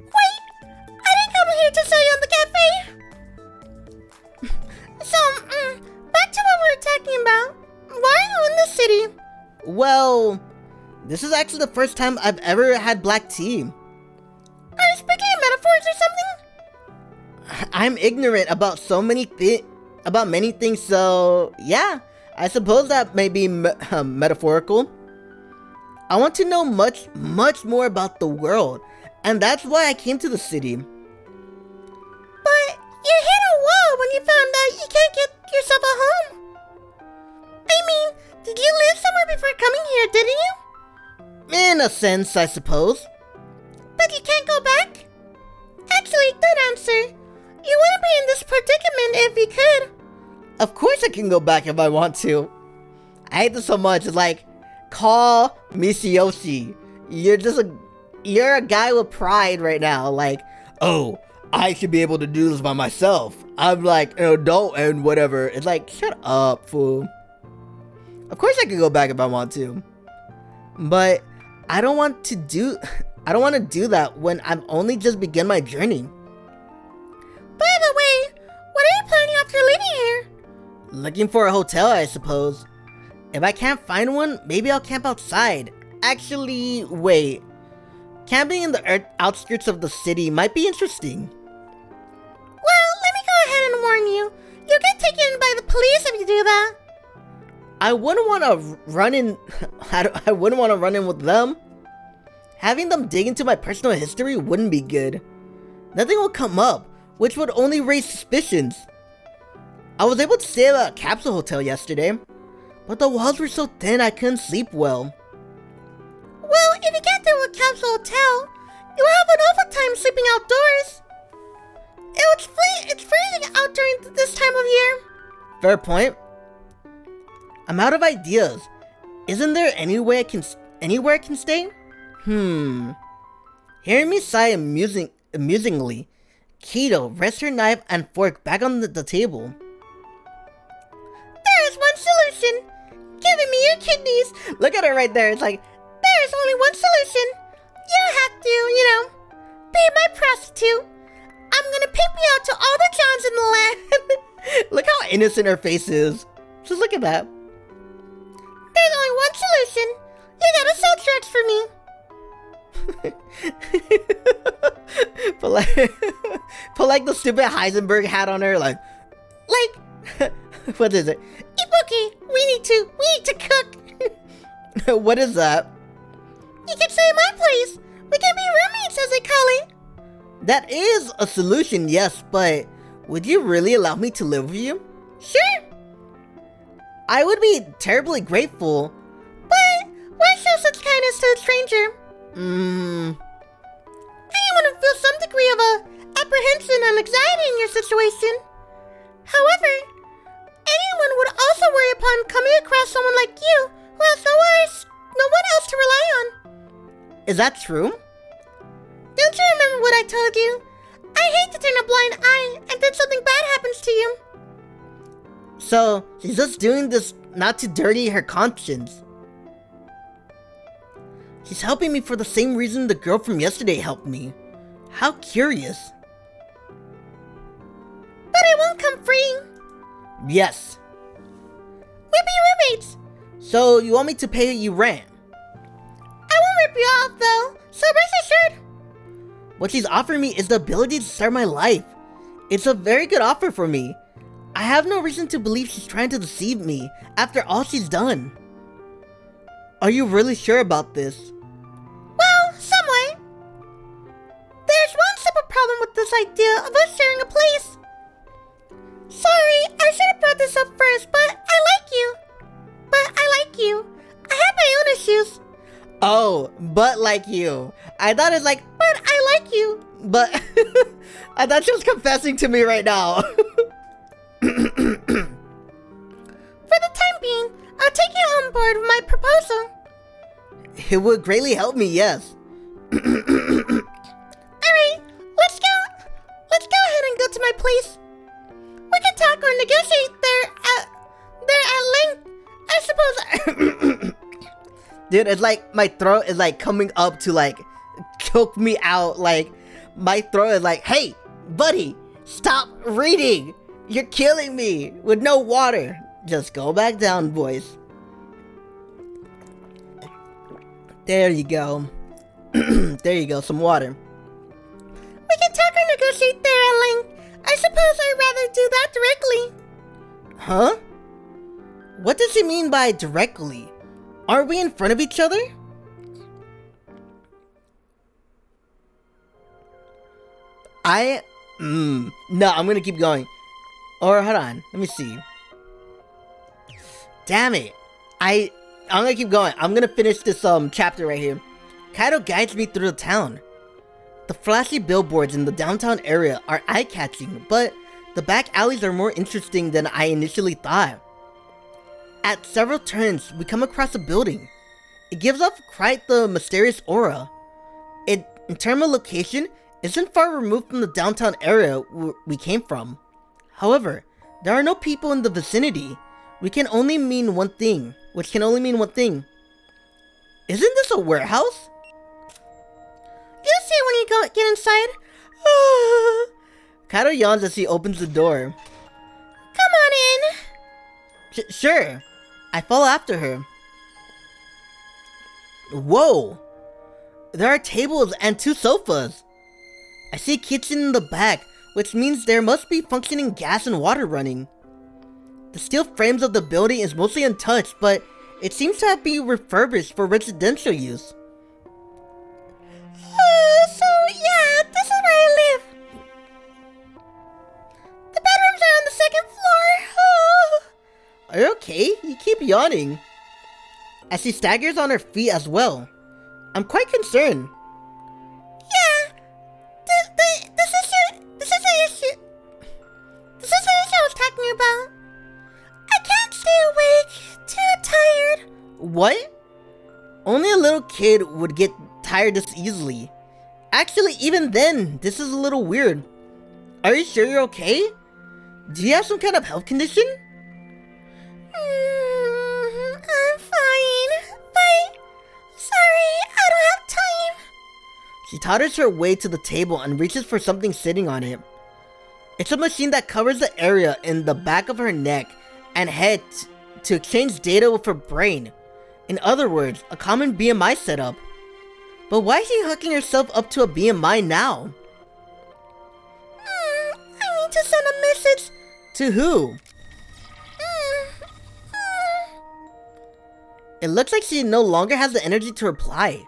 Wait! I didn't come here to sell you on the cafe! So, back to what we were talking about. Why are you in the city? Well, this is actually the first time I've ever had black tea. Are you speaking in metaphors or something? I'm ignorant about many things, so yeah, I suppose that may be metaphorical. I want to know much more about the world, and that's why I came to the city. But you hit a wall when you found out you can't get yourself a home. I mean, did you live somewhere before coming here, didn't you? In a sense, I suppose. But you can't go back? Actually, good answer. You wouldn't be in this predicament if you could. Of course I can go back if I want to. I hate this so much. It's like, call Misioshi. You're a guy with pride right now. Like, oh, I should be able to do this by myself. I'm like an adult and whatever. It's like, shut up, fool. Of course I can go back if I want to. But I don't want to do that when I've only just begun my journey. By the way, what are you planning after leaving here? Looking for a hotel, I suppose. If I can't find one, maybe I'll camp outside. Actually, wait. Camping in the outskirts of the city might be interesting. Well, let me go ahead and warn you. You'll get taken by the police if you do that. I wouldn't want to run in. I wouldn't want to run in with them. Having them dig into my personal history wouldn't be good. Nothing will come up, which would only raise suspicions. I was able to stay at a capsule hotel yesterday, but the walls were so thin I couldn't sleep well. Well, if you get to a capsule hotel, you'll have an awful time sleeping outdoors. It's freezing out during this time of year. Fair point. I'm out of ideas. Isn't there anywhere I can stay? Hearing me sigh amusingly, Kido rests her knife and fork back on the table. There is one solution. Giving me your kidneys. Look at her right there. It's like, there is only one solution. You don't have to, be my prostitute. I'm gonna pimp you out to all the Johns in the land. Look how innocent her face is. Just look at that. There's only one solution. You gotta sell drugs for me. put like the stupid Heisenberg hat on her, like what is it? Ibuki, we need to cook. What is that? You can stay in my place. We can be roommates, as they call it. That is a solution, yes, but would you really allow me to live with you? Sure. I would be terribly grateful. But why show such kindness to a stranger? Anyone would feel some degree of apprehension and anxiety in your situation. However, anyone would also worry upon coming across someone like you who has no one else to rely on. Is that true? Don't you remember what I told you? I hate to turn a blind eye and then something bad happens to you. So, she's just doing this not to dirty her conscience. She's helping me for the same reason the girl from yesterday helped me. How curious. But I won't come free. Yes. We'll be roommates. So, you want me to pay you rent? I won't rip you off, though, so rest assured. What she's offering me is the ability to start my life. It's a very good offer for me. I have no reason to believe she's trying to deceive me after all she's done. Are you really sure about this? Well, somewhat. There's one simple problem with this this idea of us sharing a place. Sorry, I should have brought this up first, but I like you. I have my own issues. Oh, but like you. I thought it's like, But I like you. but I thought she was confessing to me right now. For the time being, I'll take you on board with my proposal. It would greatly help me, yes. Alright, let's go ahead and go to my place. We can talk or negotiate there at length. I suppose. Dude, it's like my throat is like coming up to like choke me out. Like my throat is like, hey, buddy, stop reading. You're killing me with no water. Just go back down, boys. There you go. There you go, some water. We can talk or negotiate there at length. I suppose I'd rather do that directly. Huh? What does she mean by directly? Are we in front of each other? No, I'm gonna keep going. Or hold on, let me see. Damn it. I'm gonna keep going. I'm gonna finish this chapter right here. Kido guides me through the town. The flashy billboards in the downtown area are eye-catching, but the back alleys are more interesting than I initially thought. At several turns, we come across a building. It gives off quite the mysterious aura. In terms of location, isn't far removed from the downtown area we came from. However, there are no people in the vicinity, which can only mean one thing. Isn't this a warehouse? You'll see when you get inside. Kido yawns as he opens the door. Come on in. Sure. I follow after her. Whoa! There are tables and 2 sofas. I see a kitchen in the back, which means there must be functioning gas and water running. The steel frames of the building is mostly untouched, but it seems to have been refurbished for residential use. So yeah, this is where I live. The bedrooms are on the 2nd floor. Are you okay? You keep yawning. As she staggers on her feet as well. I'm quite concerned. Yeah, this is the issue. This is the issue I was talking about. I can't stay awake. Too tired. What? Only a little kid would get tired this easily. Actually, even then, this is a little weird. Are you sure you're okay? Do you have some kind of health condition? I'm fine. But sorry, I don't have time. She totters her way to the table and reaches for something sitting on it. It's a machine that covers the area in the back of her neck and head to exchange data with her brain. In other words, a common BMI setup. But why is she hooking herself up to a BMI now? I need to send a message. To who? It looks like she no longer has the energy to reply.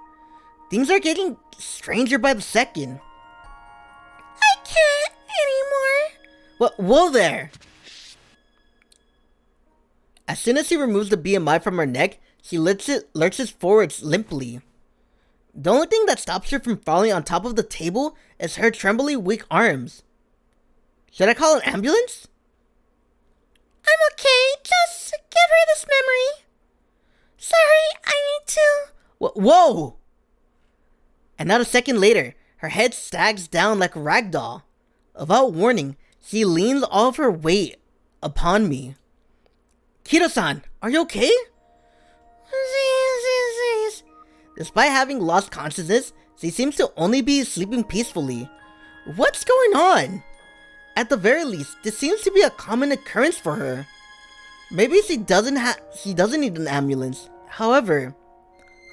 Things are getting stranger by the second. I can't anymore. What? Whoa there! As soon as she removes the BMI from her neck, she lurches forwards limply. The only thing that stops her from falling on top of the table is her trembling weak arms. Should I call an ambulance? I'm okay. Just give her this memory. Sorry, I need to. Whoa! And not a second later, her head sags down like a rag doll. Without warning, she leans all of her weight upon me. Kido-san, are you okay? Despite having lost consciousness, she seems to only be sleeping peacefully. What's going on? At the very least, this seems to be a common occurrence for her. Maybe she doesn't need an ambulance. However,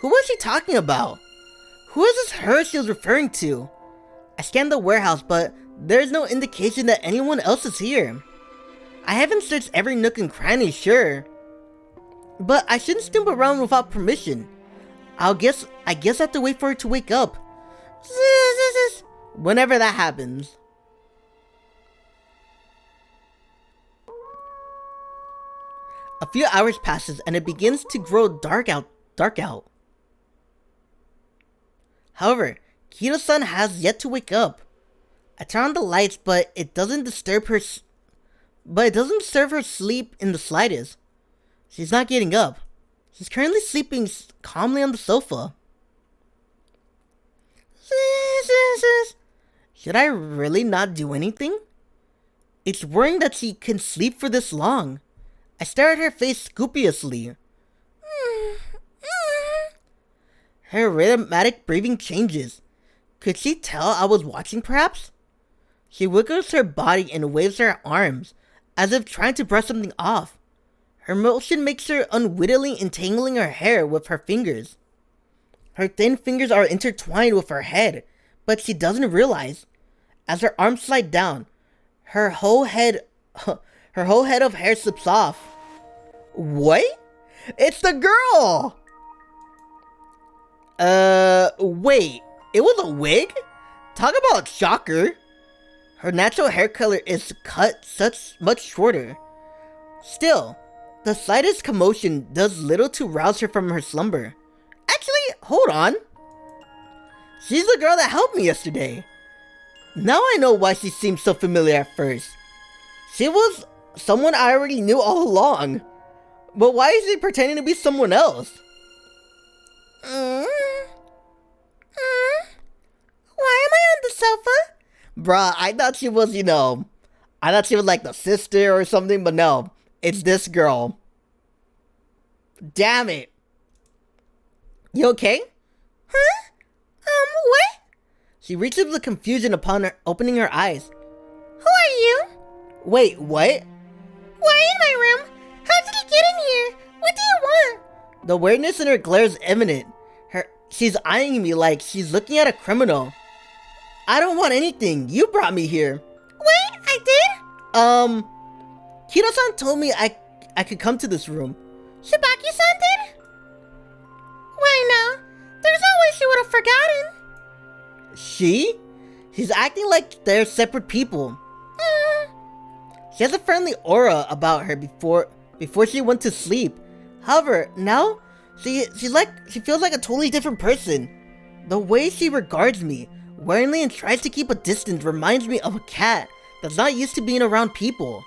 who was she talking about? Who is this her she was referring to? I scanned the warehouse, but there is no indication that anyone else is here. I haven't searched every nook and cranny, sure. But I shouldn't snoop around without permission. I guess I have to wait for her to wake up. Whenever that happens. A few hours passes and it begins to grow dark out. However, Kido-san has yet to wake up. I turn on the lights, but it doesn't disturb her sleep in the slightest. She's not getting up. She's currently sleeping calmly on the sofa. Should I really not do anything? It's worrying that she can sleep for this long. I stare at her face scrupulously. Her rhythmic breathing changes. Could she tell I was watching, perhaps? She wiggles her body and waves her arms, as if trying to brush something off. Her motion makes her unwittingly entangling her hair with her fingers. Her thin fingers are intertwined with her head, but she doesn't realize. As her arms slide down, her whole head of hair slips off. What? It's the girl! Wait. It was a wig? Talk about shocker. Her natural hair color is cut much shorter. Still, the slightest commotion does little to rouse her from her slumber. Actually, hold on. She's the girl that helped me yesterday. Now I know why she seemed so familiar at first. She was someone I already knew all along. But why is she pretending to be someone else? Why am I on the sofa? Bruh, I thought she was, I thought she was like the sister or something, but no. It's this girl. Damn it. You okay? Huh? What? She reaches with confusion upon her opening her eyes. Who are you? Wait, what? Why in my room? How did you get in here? What do you want? The weirdness in her glare is evident. She's eyeing me like she's looking at a criminal. I don't want anything. You brought me here. Wait, I did? Kido-san told me I could come to this room. Tsubaki-san did? Why no? There's no way she would have forgotten. She? She's acting like they're separate people. She has a friendly aura about her before she went to sleep. However, now she feels like a totally different person. The way she regards me, warningly, and tries to keep a distance reminds me of a cat that's not used to being around people.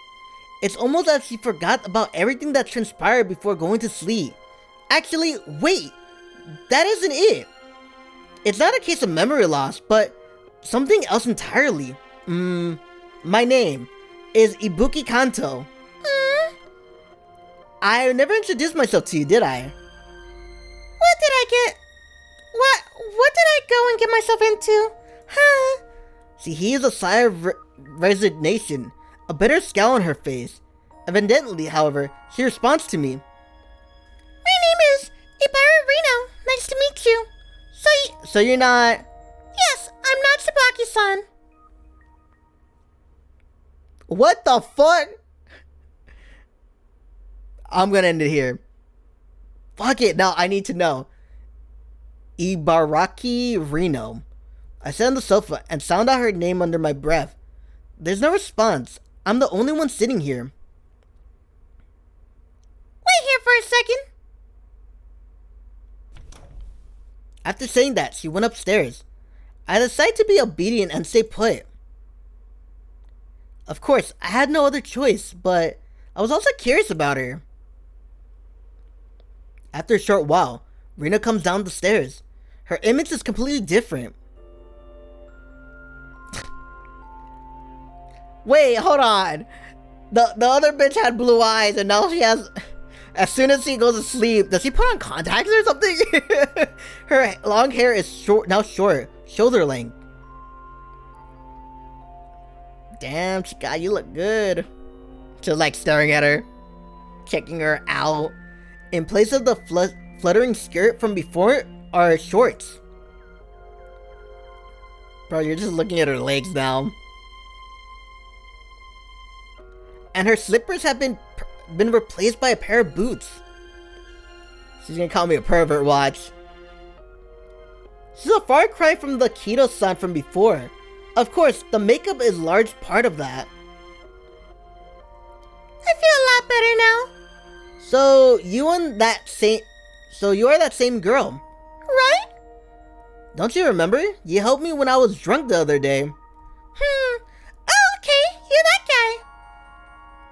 It's almost as if she forgot about everything that transpired before going to sleep. Actually, wait, that isn't it. It's not a case of memory loss, but something else entirely. My name is Ibuki Kanto. I never introduced myself to you, did I? What did I get? What did I go and get myself into? Huh? She heaves a sigh of resignation, a bitter scowl on her face. Evidently, however, she responds to me. My name is Rino. Nice to meet you. So you're not... Yes, I'm not Tsubaki-san. What the fuck? I'm gonna end it here. Fuck it, now I need to know. Ibaraki Rino. I sat on the sofa and sound out her name under my breath. There's no response. I'm the only one sitting here. Wait here for a second. After saying that, she went upstairs. I decided to be obedient and stay put. Of course, I had no other choice, but I was also curious about her. After a short while, Rina comes down the stairs. Her image is completely different. Wait, hold on. The other bitch had blue eyes and now she has... As soon as she goes to sleep, does she put on contacts or something? Her long hair is short, shoulder length. Damn, Chica, you look good. Just like staring at her, checking her out. In place of the fluttering skirt from before are shorts. Bro, you're just looking at her legs now. And her slippers have been replaced by a pair of boots. She's gonna call me a pervert, watch. She's a far cry from the Kido-san from before. Of course, the makeup is a large part of that. I feel a lot better now. So you are that same girl. Right? Don't you remember? You helped me when I was drunk the other day. Oh, okay. You're that guy.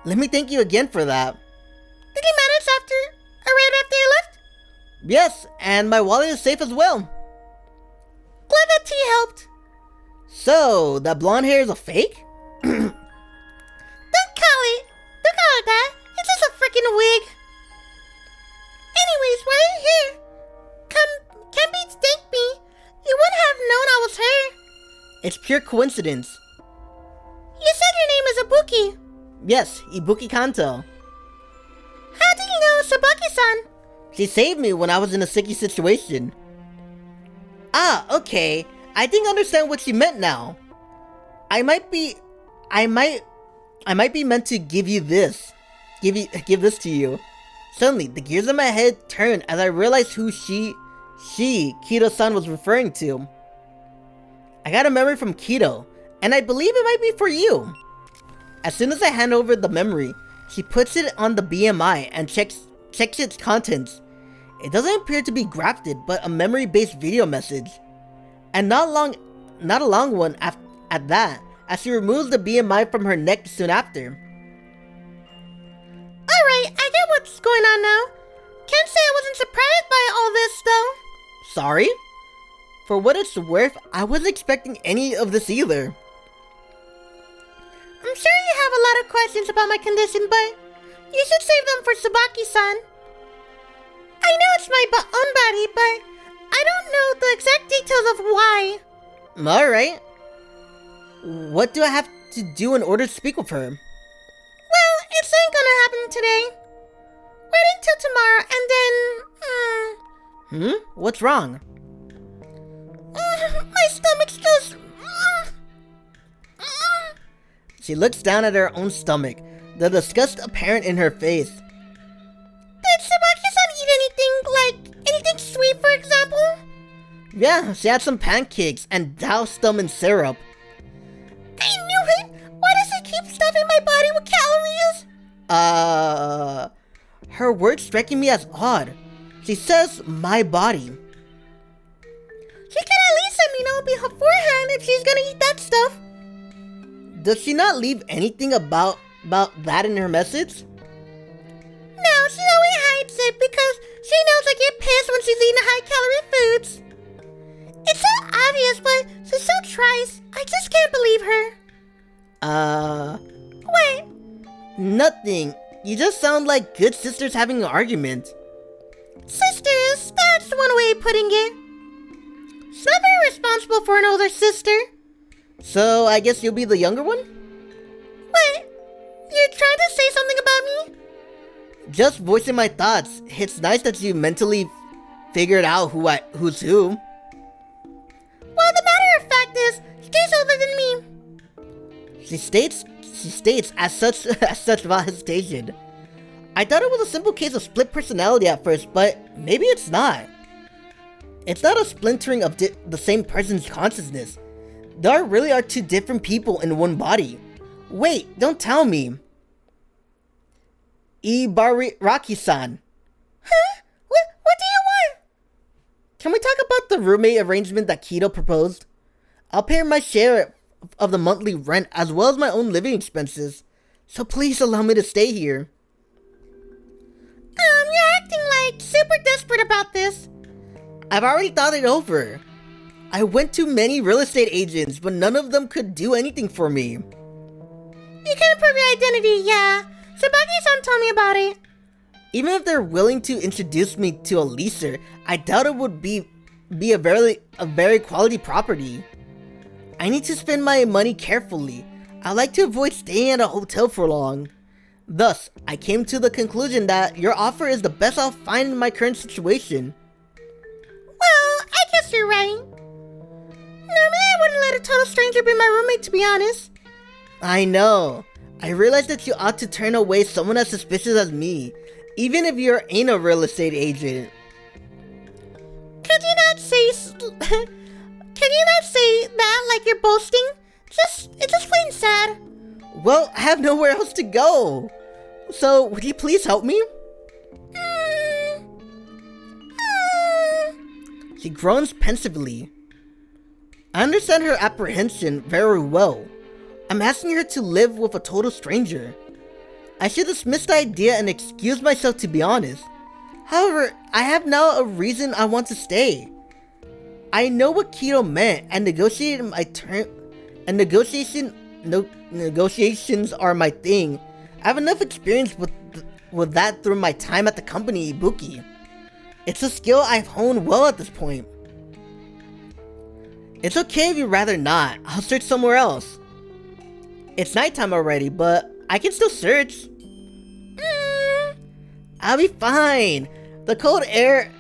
Let me thank you again for that. Did he manage right after you left? Yes, and my wallet is safe as well. Glad that tea helped. So, that blonde hair is a fake? Don't call it that. It's just a freaking wig. Anyways, why are you here? Can be thank me. You wouldn't have known I was her. It's pure coincidence. You said your name is Ibuki. Yes, Ibuki Kanto. How did you know Tsubaki-san? She saved me when I was in a sticky situation. Ah, okay. I think I understand what she meant now. I might be meant to give this to you. Suddenly, the gears in my head turned as I realized who Kido-san was referring to. I got a memory from Kido, and I believe it might be for you. As soon as I hand over the memory, she puts it on the BMI and checks its contents. It doesn't appear to be grafted, but a memory-based video message. And not a long one at that, as she removes the BMI from her neck soon after. Alright, I get what's going on now. Can't say I wasn't surprised by all this, though. Sorry? For what it's worth, I wasn't expecting any of this either. I'm sure you have a lot of questions about my condition, but you should save them for Tsubaki-san. I know it's my own body, but I don't know the exact details of why. Alright. What do I have to do in order to speak with her? Well, it's ain't gonna happen today. Wait until tomorrow and then, What's wrong? my stomach's just... She looks down at her own stomach, the disgust apparent in her face. Did Tsubaki-san eat anything sweet, for example? Yeah, she had some pancakes and doused them in syrup. I knew it! Why does he keep stuffing my body with calories? Her words striking me as odd. She says, my body. She can at least let me know beforehand if she's gonna eat that stuff. Does she not leave anything about that in her message? No, she always hides it because she knows I get pissed when she's eating high-calorie foods. It's so obvious, but she's so trite. I just can't believe her. Wait. Nothing. You just sound like good sisters having an argument. Sisters, that's one way of putting it. She's not very responsible for an older sister. So, I guess you'll be the younger one? What? You're trying to say something about me? Just voicing my thoughts. It's nice that you mentally figured out who's who. Well, the matter of fact is, she's older than me. She states as such without hesitation. I thought it was a simple case of split personality at first, but maybe it's not. It's not a splintering of the same person's consciousness. There really are two different people in one body. Wait, don't tell me. Ibaraki-san. Huh? What do you want? Can we talk about the roommate arrangement that Kido proposed? I'll pay her my share of the monthly rent as well as my own living expenses. So please allow me to stay here. You're acting like super desperate about this. I've already thought it over. I went to many real estate agents, but none of them could do anything for me. You can't prove your identity, yeah. Tsubaki-san told me about it. Even if they're willing to introduce me to a leaser, I doubt it would be a very quality property. I need to spend my money carefully. I like to avoid staying at a hotel for long. Thus, I came to the conclusion that your offer is the best I'll find in my current situation. Well, I guess you're right. Normally I wouldn't let a total stranger be my roommate, to be honest. I know. I realize that you ought to turn away someone as suspicious as me, even if you ain't a real estate agent. Could you not say that like you're boasting? It's just plain sad. Well, I have nowhere else to go. So, would you please help me? She groans pensively. I understand her apprehension very well. I'm asking her to live with a total stranger. I should dismiss the idea and excuse myself, to be honest. However, I have now a reason I want to stay. I know what Kido meant and negotiated my term, and negotiations are my thing. I have enough experience with that through my time at the company Ibuki. It's a skill I've honed well at this point. It's okay if you'd rather not. I'll search somewhere else. It's nighttime already, but I can still search. I'll be fine. The air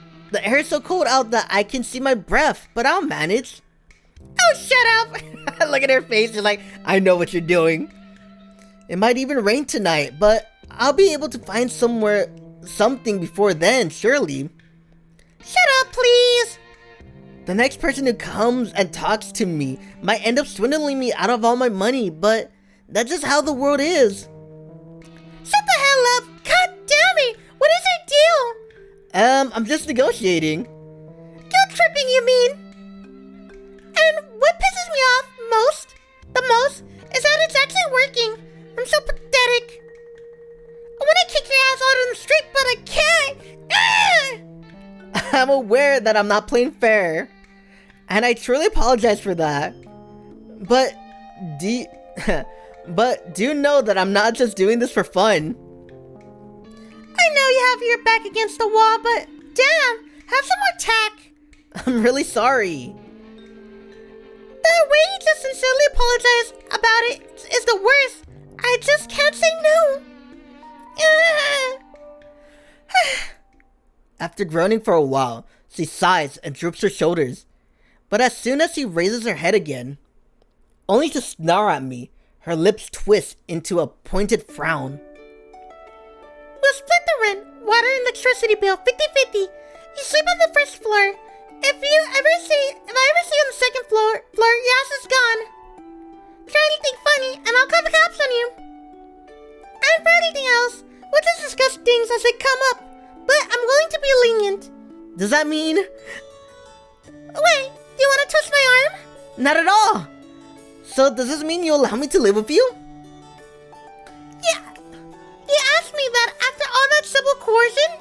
is so cold out that I can see my breath, but I'll manage. Oh, shut up! Look at her face, she's like, I know what you're doing. It might even rain tonight, but I'll be able to find something before then, surely. Shut up, please! The next person who comes and talks to me might end up swindling me out of all my money, but that's just how the world is. Shut the hell up! God damn it! What is your deal? I'm just negotiating. Guilt tripping, you mean? And what pisses me off the most, is that it's actually working. I'm so pathetic. I want to kick your ass out on the street, but I can't. I'm aware that I'm not playing fair, and I truly apologize for that. But do know that I'm not just doing this for fun. I know you have your back against the wall, but damn, have some more tact. I'm really sorry. The way you just sincerely apologize about it is the worst. I just can't say no. After groaning for a while, she sighs and droops her shoulders. But as soon as she raises her head again, only to snarl at me, her lips twist into a pointed frown. We'll split the rent, water and electricity bill 50-50. You sleep on the first floor. If I ever see you on the second floor, your ass is gone. Try anything funny and I'll call the cops on you. And for anything else, we'll just discuss things as they come up. But I'm willing to be lenient. Does that mean... Wait, do you want to twist my arm? Not at all! So does this mean you allow me to live with you? Yeah. You asked me that after all that civil coercion?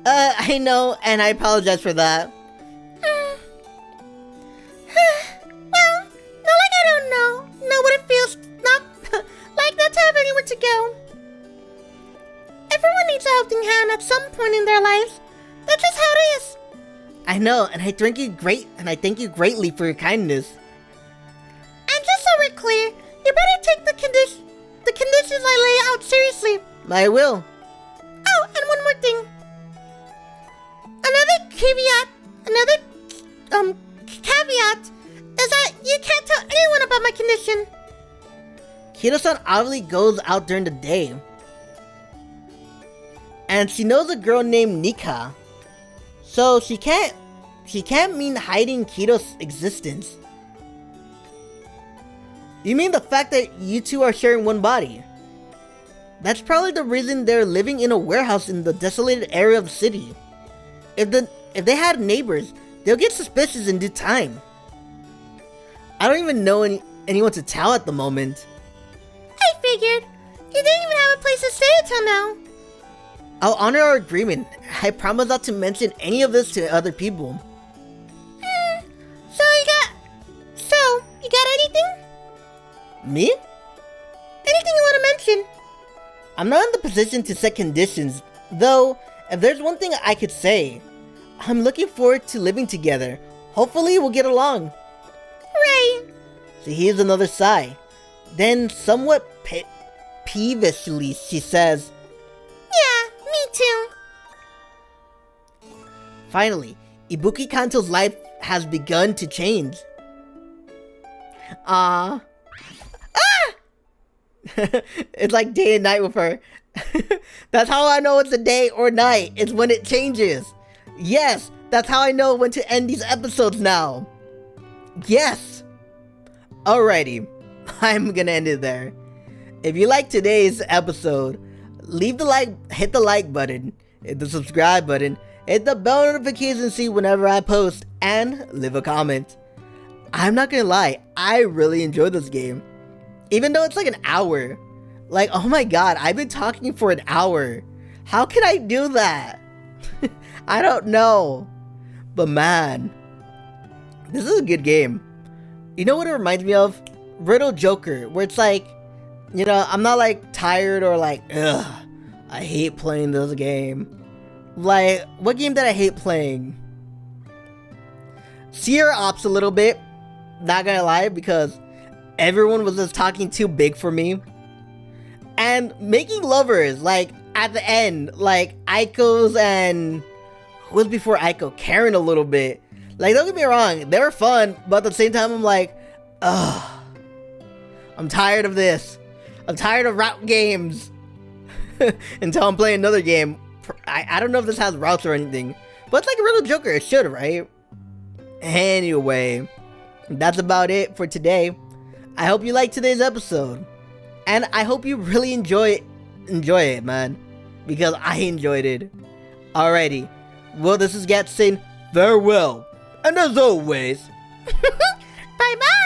I know, and I apologize for that. Well, not like I don't know what it feels not like not to have anywhere to go. Everyone needs a helping hand at some point in their lives. That's just how it is. I know, and I thank you greatly for your kindness. And just so we're clear, you better take the conditions I lay out seriously. I will. Oh, and one more thing. Another caveat is that you can't tell anyone about my condition. Kido-san obviously goes out during the day. And she knows a girl named Nika. So she can't mean hiding Kido's existence. You mean the fact that you two are sharing one body? That's probably the reason they're living in a warehouse in the desolated area of the city. If they had neighbors, they'll get suspicious in due time. I don't even know anyone to tell at the moment. I figured. You didn't even have a place to stay until now. I'll honor our agreement. I promise not to mention any of this to other people. So you got anything? Me? Anything you want to mention? I'm not in the position to set conditions, though if there's one thing I could say, I'm looking forward to living together. Hopefully we'll get along. Right. She heaves another sigh. Then, somewhat peevishly, she says, Yeah, me too. Finally, Ibuki Kanto's life has begun to change. It's like day and night with her. That's how I know it's a day or night. It's when it changes. Yes, that's how I know when to end these episodes now. Yes. Alrighty, I'm gonna end it there. If you liked today's episode, hit the like button, hit the subscribe button, hit the bell notification to see whenever I post, and leave a comment. I'm not gonna lie, I really enjoy this game. Even though it's like an hour. Like, oh my god, I've been talking for an hour. How can I do that? I don't know. But man, this is a good game. You know what it reminds me of? Riddle Joker, where it's like, you know, I'm not like tired or like, ugh, I hate playing this game. Like, what game did I hate playing? Sierra Ops a little bit, not gonna lie, because everyone was just talking too big for me. And Making Lovers, like, at the end, like, Aiko's and... who was before Aiko? Karen a little bit. Like, don't get me wrong, they were fun, but at the same time, I'm like, ugh. I'm tired of this. I'm tired of route games. Until I'm playing another game. I don't know if this has routes or anything. But it's like a Riddle Joker, it should, right? Anyway, that's about it for today. I hope you liked today's episode. And I hope you really enjoy it, man. Because I enjoyed it. Alrighty. Well, this is Gat saying farewell. And as always... Bye-bye!